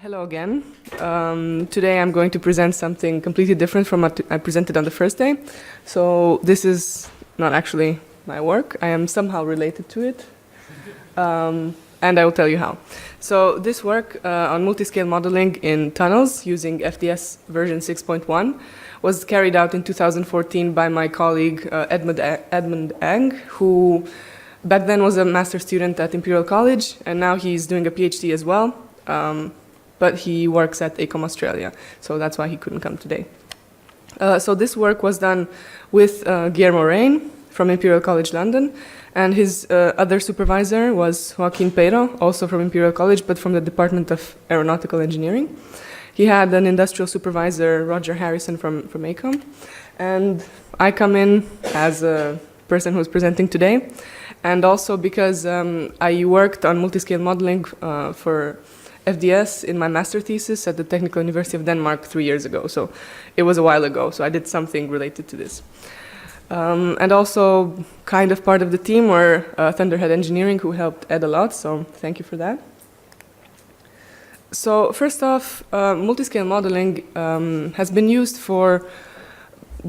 Hello again. Today I'm going to present something completely different from what I presented on the first day. So this is not actually my work. I am somehow related to it, and I will tell you how. So this work on multiscale modeling in tunnels using FDS version 6.1 was carried out in 2014 by my colleague Edmund, who back then was a master's student at Imperial College, and now he's doing a PhD as well. But he works at AECOM Australia, so that's why he couldn't come today. So this work was done with Guillermo Rain from Imperial College London, and his other supervisor was Joaquin Peiro, also from Imperial College, but from the Department of Aeronautical Engineering. He had an industrial supervisor, Roger Harrison from AECOM, and I come in as a person who's presenting today, and also because I worked on multiscale modeling for FDS in my master thesis at the Technical University of Denmark 3 years ago. So it was a while ago, so I did something related to this. And also kind of part of the team were Thunderhead Engineering, who helped Ed a lot, so thank you for that. So first off, multiscale modeling has been used for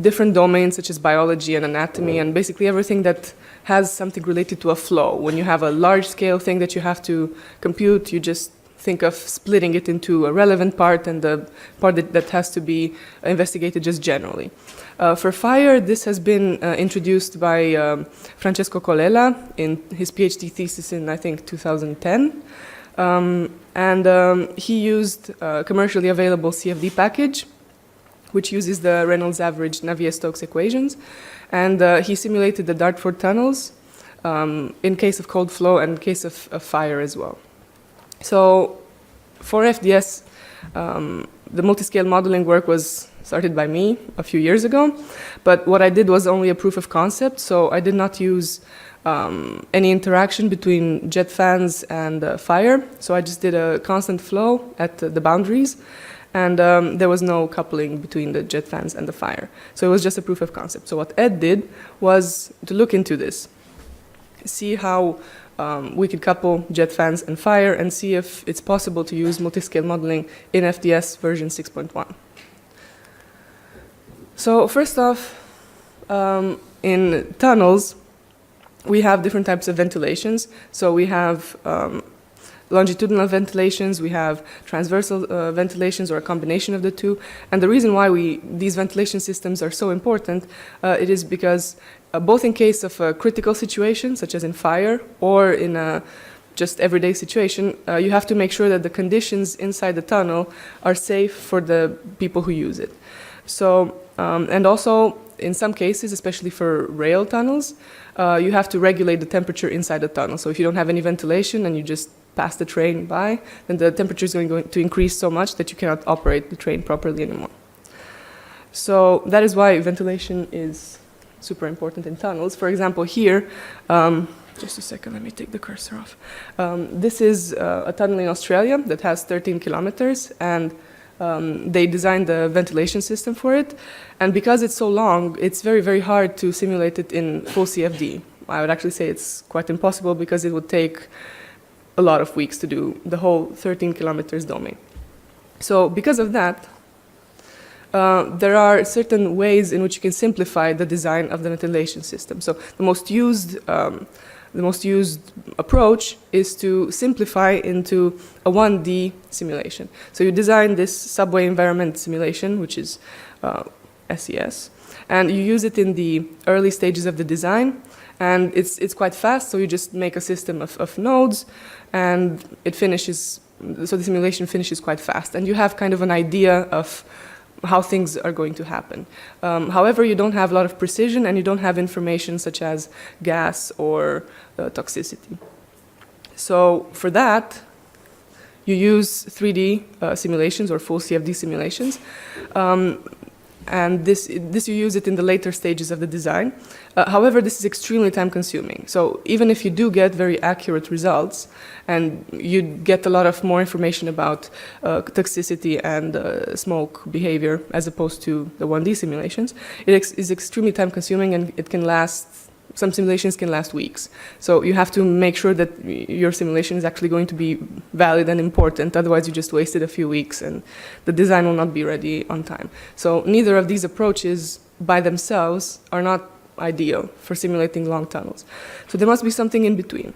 different domains such as biology and anatomy and basically everything that has something related to a flow. When you have a large scale thing that you have to compute, you just think of splitting it into a relevant part and the part that has to be investigated just generally. For fire, this has been introduced by Francesco Colella in his PhD thesis in, I think, 2010. He used a commercially available CFD package, which uses the Reynolds average Navier-Stokes equations. And he simulated the Dartford tunnels in case of cold flow and in case of fire as well. So for FDS, the multiscale modeling work was started by me a few years ago, but what I did was only a proof of concept, so I did not use any interaction between jet fans and fire, so I just did a constant flow at the boundaries, and there was no coupling between the jet fans and the fire. So it was just a proof of concept. So what Ed did was to look into this, see how we could couple jet fans and fire and see if it's possible to use multiscale modeling in FDS version 6.1. So first off, in tunnels, we have different types of ventilations. So we have longitudinal ventilations, we have transversal ventilations, or a combination of the two. And the reason why these ventilation systems are so important, it is because both in case of a critical situation, such as in fire, or in a just everyday situation, you have to make sure that the conditions inside the tunnel are safe for the people who use it. So, and also in some cases, especially for rail tunnels, you have to regulate the temperature inside the tunnel. So if you don't have any ventilation and you just pass the train by, then the temperature is going to increase so much that you cannot operate the train properly anymore. So that is why ventilation is super important in tunnels. For example, here, just a second, let me take the cursor off. This is a tunnel in Australia that has 13 kilometers, and they designed the ventilation system for it. And because it's so long, it's very, very hard to simulate it in full CFD. I would actually say it's quite impossible because it would take a lot of weeks to do the whole 13 kilometers domain. So because of that, there are certain ways in which you can simplify the design of the ventilation system. So the most used approach is to simplify into a 1D simulation. So you design this subway environment simulation, which is SES, and you use it in the early stages of the design, and it's quite fast, so you just make a system of nodes, and it finishes, so the simulation finishes quite fast, and you have kind of an idea of how things are going to happen. However, you don't have a lot of precision, and you don't have information such as gas or toxicity. So for that, you use 3D simulations or full CFD simulations. And this you use it in the later stages of the design. However, this is extremely time consuming. So even if you do get very accurate results and you get a lot of more information about toxicity and smoke behavior as opposed to the 1D simulations, it is extremely time consuming, and it can last some simulations can last weeks. So you have to make sure that your simulation is actually going to be valid and important, otherwise you just wasted a few weeks and the design will not be ready on time. So neither of these approaches by themselves are not ideal for simulating long tunnels. So there must be something in between.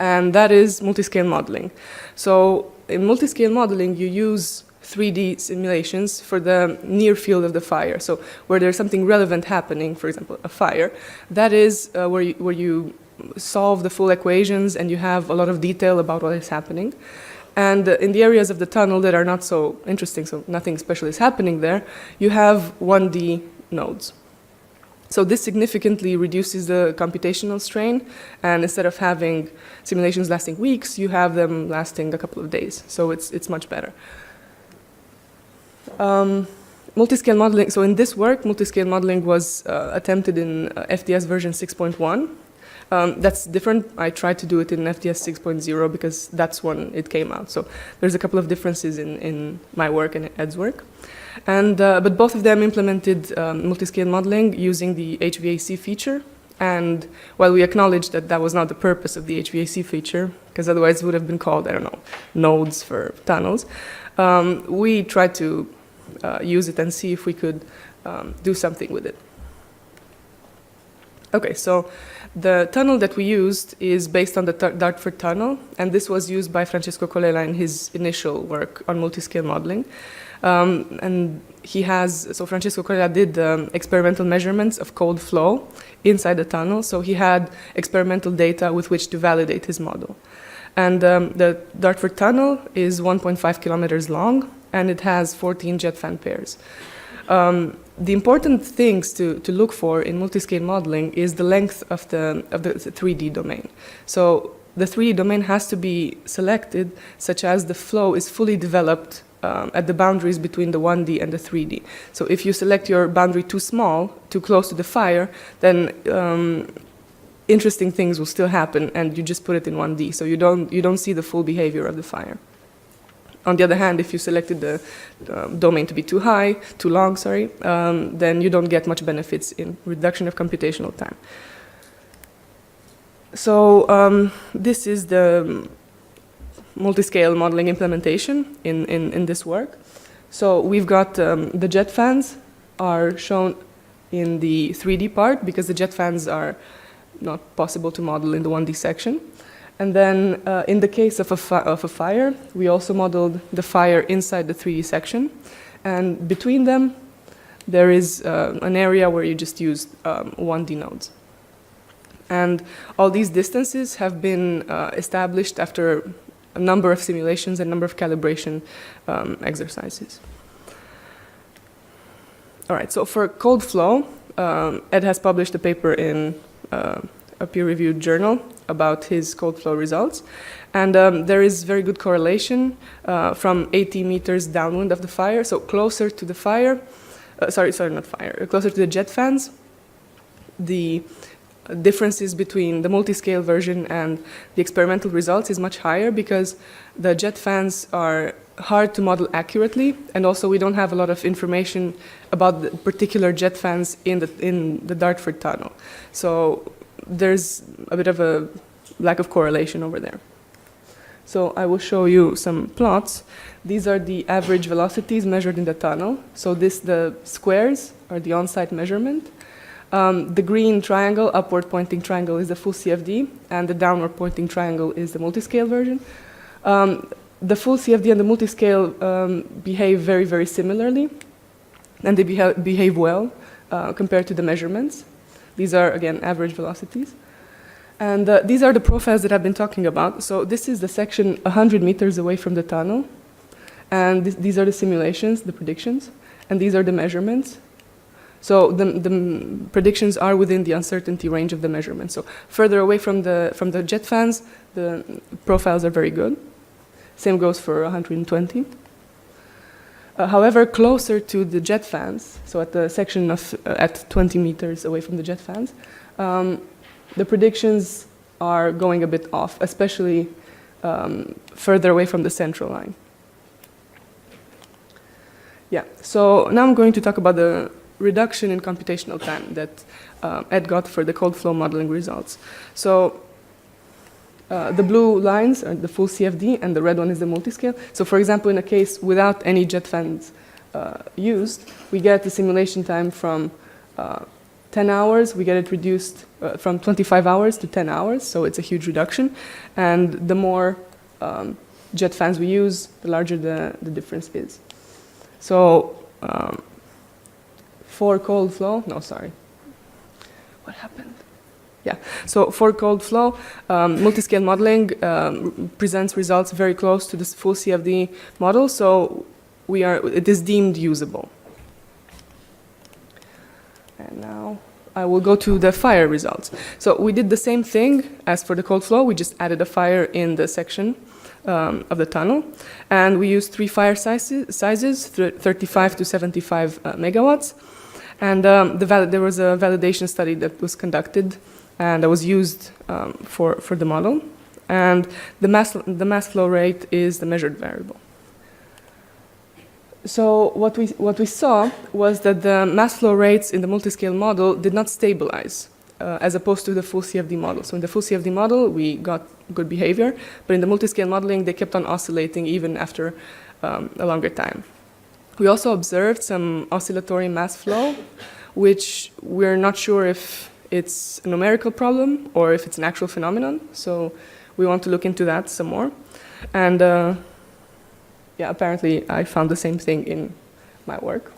And that is multiscale modeling. So in multiscale modeling, you use 3D simulations for the near field of the fire. So where there's something relevant happening, for example, a fire, that is where you solve the full equations and you have a lot of detail about what is happening. And in the areas of the tunnel that are not so interesting, so nothing special is happening there, you have 1D nodes. So this significantly reduces the computational strain, and instead of having simulations lasting weeks, you have them lasting a couple of days. So it's much better. Multiscale modeling, so in this work, multiscale modeling was attempted in FDS version 6.1. That's different. I tried to do it in FDS 6.0 because that's when it came out. So there's a couple of differences in my work and Ed's work. And, but both of them implemented multiscale modeling using the HVAC feature. And while we acknowledge that that was not the purpose of the HVAC feature, because otherwise it would have been called, I don't know, nodes for tunnels, we tried to use it and see if we could do something with it. Okay, so the tunnel that we used is based on the Dartford Tunnel, and this was used by Francesco Colella in his initial work on multiscale modeling. And he has, so Francesco Colella did experimental measurements of cold flow inside the tunnel, so he had experimental data with which to validate his model. And the Dartford Tunnel is 1.5 kilometers long, and it has 14 jet fan pairs. The important things to look for in multiscale modeling is the length of the 3D domain. So the 3D domain has to be selected such as the flow is fully developed at the boundaries between the 1D and the 3D. So if you select your boundary too small, too close to the fire, then interesting things will still happen, and you just put it in 1D. So you don't see the full behavior of the fire. On the other hand, if you selected the domain to be too high, too long, sorry, then you don't get much benefits in reduction of computational time. So this is the multiscale modeling implementation in this work. So we've got the jet fans are shown in the 3D part because the jet fans are not possible to model in the 1D section. And then in the case of a fire, we also modeled the fire inside the 3D section. And between them, there is an area where you just use 1D nodes. And all these distances have been established after a number of simulations and a number of calibration exercises. All right, so for cold flow, Ed has published a paper in a peer-reviewed journal about his cold flow results. And there is very good correlation from 80 meters downwind of the fire, so closer to the fire, closer to the jet fans, the differences between the multiscale version and the experimental results is much higher because the jet fans are hard to model accurately, and also we don't have a lot of information about the particular jet fans in the Dartford Tunnel. So there's a bit of a lack of correlation over there. So I will show you some plots. These are the average velocities measured in the tunnel. So the squares are the on-site measurement. The green triangle, upward pointing triangle, is the full CFD, and the downward pointing triangle is the multiscale version. The full CFD and the multiscale behave very, very similarly, and they behave well compared to the measurements. These are, again, average velocities. And these are the profiles that I've been talking about. So this is the section 100 meters away from the tunnel. And these are the simulations, the predictions. And these are the measurements. So the predictions are within the uncertainty range of the measurement. So further away from the jet fans, the profiles are very good. Same goes for 120. However, closer to the jet fans, so at the section at 20 meters away from the jet fans, the predictions are going a bit off, especially further away from the central line. Yeah, so now I'm going to talk about the reduction in computational time that Ed got for the cold flow modeling results. So the blue lines are the full CFD, and the red one is the multiscale. So for example, in a case without any jet fans used, we get the simulation time from 10 hours, we get it reduced from 25 hours to 10 hours, so it's a huge reduction. And the more jet fans we use, the larger the difference is. So for cold flow, no, sorry. What happened? Yeah, so for cold flow, multiscale modeling presents results very close to this full CFD model, so it is deemed usable. And now I will go to the fire results. So we did the same thing as for the cold flow. We just added a fire in the section of the tunnel. And we used 3 fire sizes 35 to 75 megawatts. And there was a validation study that was conducted and that was used for the model. And the mass flow rate is the measured variable. So what we saw was that the mass flow rates in the multiscale model did not stabilize as opposed to the full CFD model. So in the full CFD model, we got good behavior, but in the multiscale modeling, they kept on oscillating even after a longer time. We also observed some oscillatory mass flow, which we're not sure if it's a numerical problem or if it's an actual phenomenon. So we want to look into that some more. And yeah, apparently I found the same thing in my work.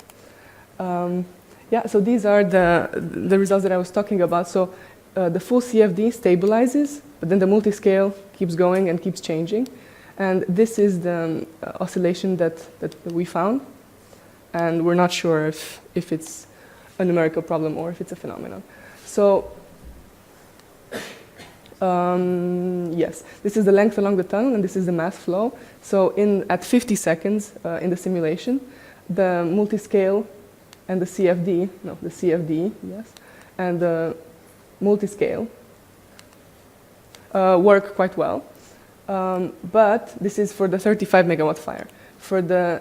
Yeah, so these are the results that I was talking about. So the full CFD stabilizes, but then the multiscale keeps going and keeps changing. And this is the oscillation that we found. And we're not sure if it's a numerical problem or if it's a phenomenon. So yes, this is the length along the tunnel, and this is the mass flow. So at 50 seconds in the simulation, the multiscale and the CFD, yes, and the multiscale work quite well. But this is for the 35 megawatt fire. For the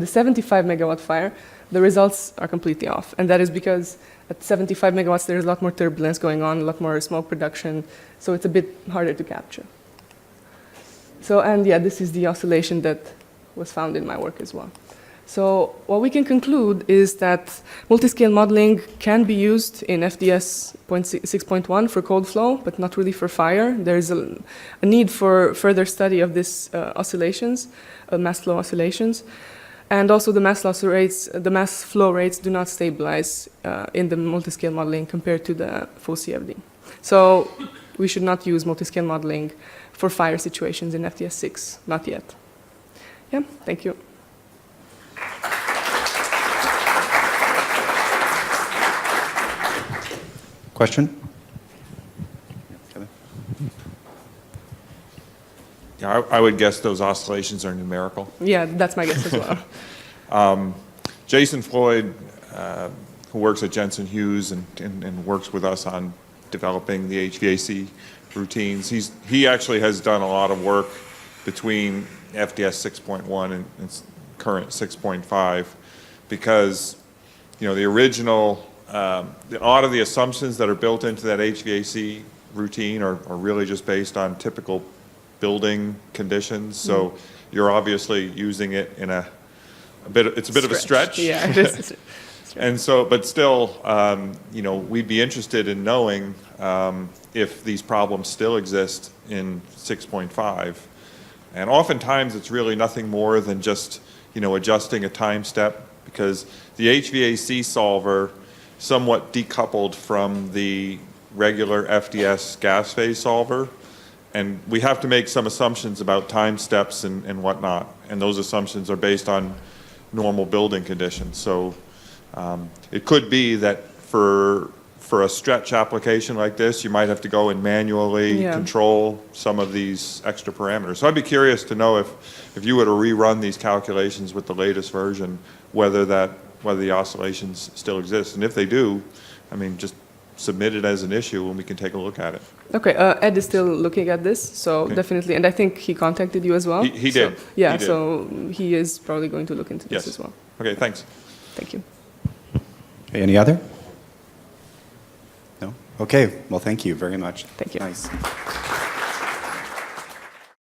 75 megawatt fire, the results are completely off. And that is because at 75 megawatts, there's a lot more turbulence going on, a lot more smoke production, so it's a bit harder to capture. So, and yeah, this is the oscillation that was found in my work as well. So what we can conclude is that multiscale modeling can be used in FDS 6.1 for cold flow, but not really for fire. There's a need for further study of these oscillations, mass flow oscillations. And also the mass flow rates do not stabilize in the multiscale modeling compared to the full CFD. So we should not use multiscale modeling for fire situations in FDS6, not yet. Yeah, thank you. Question? Yeah, I would guess those oscillations are numerical. Yeah, that's my guess as well. Jason Floyd, who works at Jensen Hughes and works with us on developing the HVAC routines, he actually has done a lot of work between FDS 6.1 and current 6.5 because, you know, the original, a lot of the assumptions that are built into that HVAC routine are really just based on typical building conditions. So you're obviously using it in it's a bit of a stretch. Yeah, it is. And so, but still, you know, we'd be interested in knowing if these problems still exist in 6.5. And oftentimes it's really nothing more than just, you know, adjusting a time step because the HVAC solver somewhat decoupled from the regular FDS gas phase solver. And we have to make some assumptions about time steps and whatnot. And those assumptions are based on normal building conditions. So it could be that for a stretch application like this, you might have to go and manually control some of these extra parameters. So I'd be curious to know if you were to rerun these calculations with the latest version, whether the oscillations still exist. And if they do, I mean, just submit it as an issue and we can take a look at it. Okay, Ed is still looking at this, so definitely, and I think he contacted you as well. He did. Yeah, so he is probably going to look into this as well. Okay, thanks. Thank you. Okay, any other? No? Okay, well, thank you very much. Thank you. Nice.